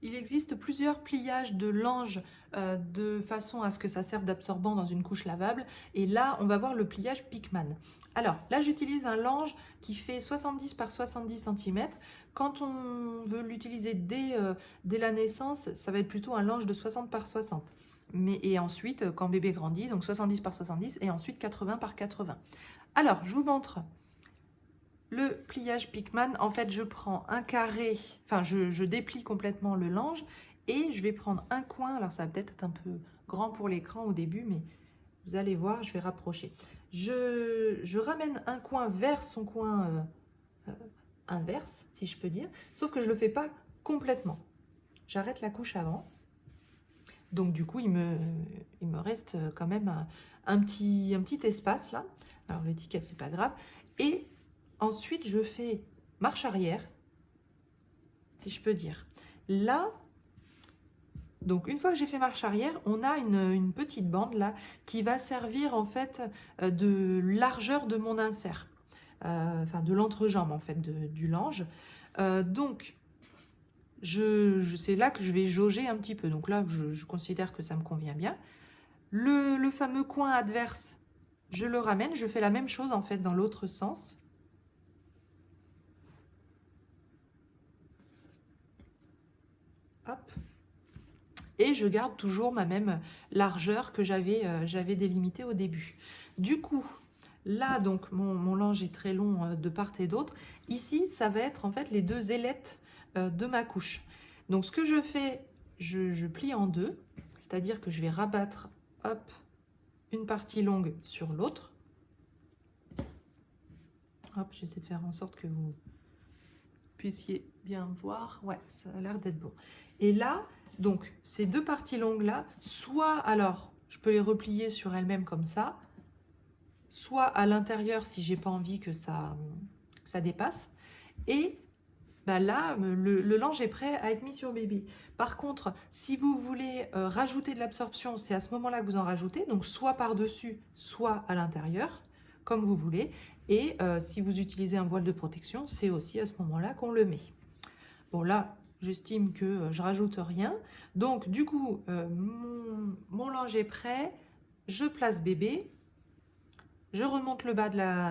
il existe plusieurs pliages de lange de façon à ce que ça serve d'absorbant dans une couche lavable. Et là, on va voir le pliage Pickman. Alors là, j'utilise un lange qui fait 70 par 70 cm. Quand on veut l'utiliser dès la naissance, ça va être plutôt un lange de 60 par 60. Et ensuite, quand bébé grandit, donc 70 par 70 et ensuite 80 par 80. Alors, je vous montre le pliage Pickman. En fait, je prends un carré, enfin, je déplie complètement le lange et je vais prendre un coin. Alors, ça va peut-être être un peu grand pour l'écran au début, mais vous allez voir, je vais rapprocher. Je ramène un coin vers son coin inverse, si je peux dire, sauf que je ne le fais pas complètement. J'arrête la couche avant. Donc, du coup, il me reste quand même un petit espace là. Alors, l'étiquette, c'est pas grave. Et ensuite, je fais marche arrière, si je peux dire. Là, donc une fois que j'ai fait marche arrière, on a une petite bande là qui va servir en fait de largeur de mon insert. Enfin, de l'entrejambe en fait, du lange. Donc, c'est là que je vais jauger un petit peu. Donc là, je considère que ça me convient bien. Le fameux coin adverse, je le ramène. Je fais la même chose en fait dans l'autre sens. Hop. Et je garde toujours ma même largeur que j'avais délimitée au début. Du coup, là, donc, mon lange est très long de part et d'autre. Ici, ça va être en fait les deux ailettes de ma couche. Donc, ce que je fais, je plie en deux, c'est-à-dire que je vais rabattre, hop, une partie longue sur l'autre. Hop, j'essaie de faire en sorte que vous puissiez bien voir. Ouais, ça a l'air d'être bon. Et là, donc, ces deux parties longues-là, soit, alors, je peux les replier sur elles-mêmes comme ça, soit à l'intérieur si j'ai pas envie que ça dépasse. Et bah là, le lange est prêt à être mis sur bébé. Par contre, si vous voulez rajouter de l'absorption, c'est à ce moment-là que vous en rajoutez, donc soit par-dessus, soit à l'intérieur, comme vous voulez. Et si vous utilisez un voile de protection, c'est aussi à ce moment-là qu'on le met. Bon là, j'estime que je rajoute rien. Donc du coup, mon lange est prêt. Je place bébé. Je remonte le bas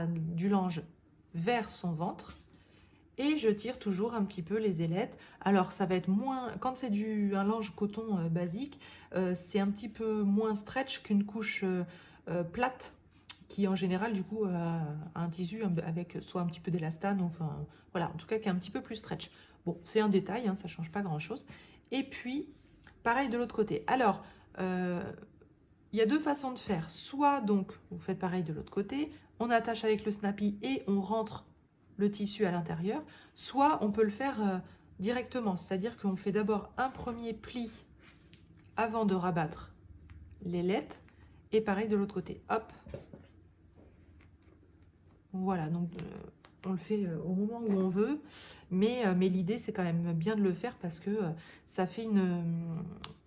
du lange vers son ventre. Et je tire toujours un petit peu les ailettes. Alors ça va être moins, quand c'est un lange coton basique, c'est un petit peu moins stretch qu'une couche plate qui en général du coup a un tissu avec soit un petit peu d'élastane, enfin voilà, en tout cas qui est un petit peu plus stretch. Bon, c'est un détail, hein, ça ne change pas grand-chose. Et puis, pareil de l'autre côté. Alors, il y a deux façons de faire. Soit, donc, vous faites pareil de l'autre côté, on attache avec le snappy et on rentre le tissu à l'intérieur. Soit, on peut le faire directement, c'est-à-dire qu'on fait d'abord un premier pli avant de rabattre l'ailette. Et pareil de l'autre côté. Hop. Voilà, donc on le fait au moment où on veut, mais l'idée c'est quand même bien de le faire parce que ça fait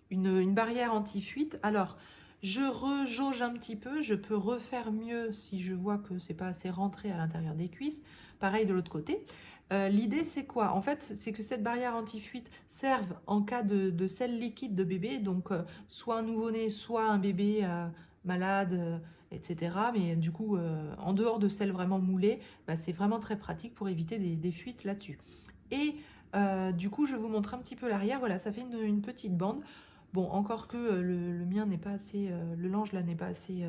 une barrière anti-fuite. Alors, je rejauge un petit peu, je peux refaire mieux si je vois que c'est pas assez rentré à l'intérieur des cuisses. Pareil de l'autre côté. L'idée c'est quoi? En fait, c'est que cette barrière anti-fuite serve en cas de sel liquide de bébé, donc soit un nouveau-né, soit un bébé malade, etc. Mais du coup, en dehors de celles vraiment moulées, bah, c'est vraiment très pratique pour éviter des fuites là-dessus. Et du coup, je vous montre un petit peu l'arrière. Voilà, ça fait une petite bande. Bon, encore que le mien n'est pas assez, le lange là n'est pas assez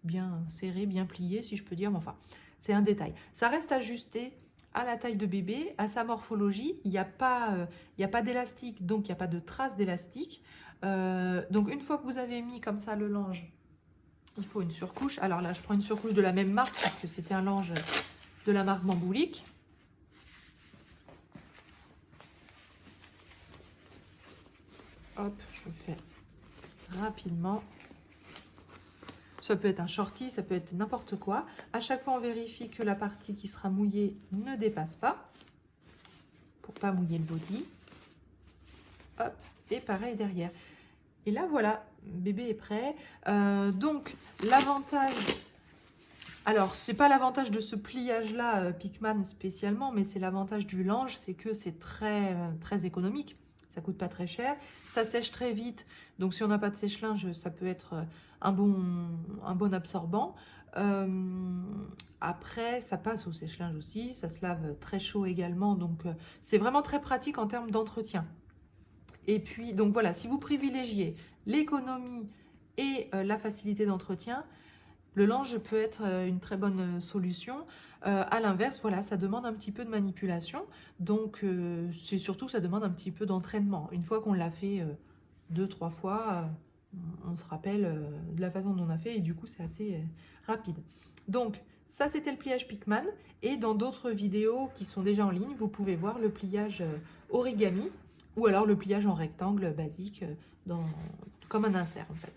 bien serré, bien plié, si je peux dire. Mais enfin, c'est un détail. Ça reste ajusté à la taille de bébé, à sa morphologie. Il n'y a pas d'élastique, donc il n'y a pas de trace d'élastique. Donc une fois que vous avez mis comme ça le lange, il faut une surcouche. Alors là, je prends une surcouche de la même marque parce que c'était un lange de la marque Bamboulique. Hop, je le fais rapidement. Ça peut être un shorty, ça peut être n'importe quoi. À chaque fois, on vérifie que la partie qui sera mouillée ne dépasse pas pour pas mouiller le body. Hop, et pareil derrière. Et là, voilà, bébé est prêt. Donc, l'avantage... Alors, c'est pas l'avantage de ce pliage-là, Pickman spécialement, mais c'est l'avantage du lange, c'est que c'est très, très économique. ça coûte pas très cher. Ça sèche très vite, donc si on n'a pas de sèche-linge, ça peut être un bon absorbant. Après, ça passe au sèche-linge aussi, ça se lave très chaud également, donc c'est vraiment très pratique en termes d'entretien. Et puis, donc voilà, si vous privilégiez l'économie et la facilité d'entretien, le linge peut être une très bonne solution. À l'inverse, voilà, ça demande un petit peu de manipulation. Donc, c'est surtout que ça demande un petit peu d'entraînement. Une fois qu'on l'a fait 2-3 fois, on se rappelle de la façon dont on a fait et du coup, c'est assez rapide. Donc, ça, c'était le pliage Pickman. Et dans d'autres vidéos qui sont déjà en ligne, vous pouvez voir le pliage origami ou alors le pliage en rectangle basique comme un insert en fait.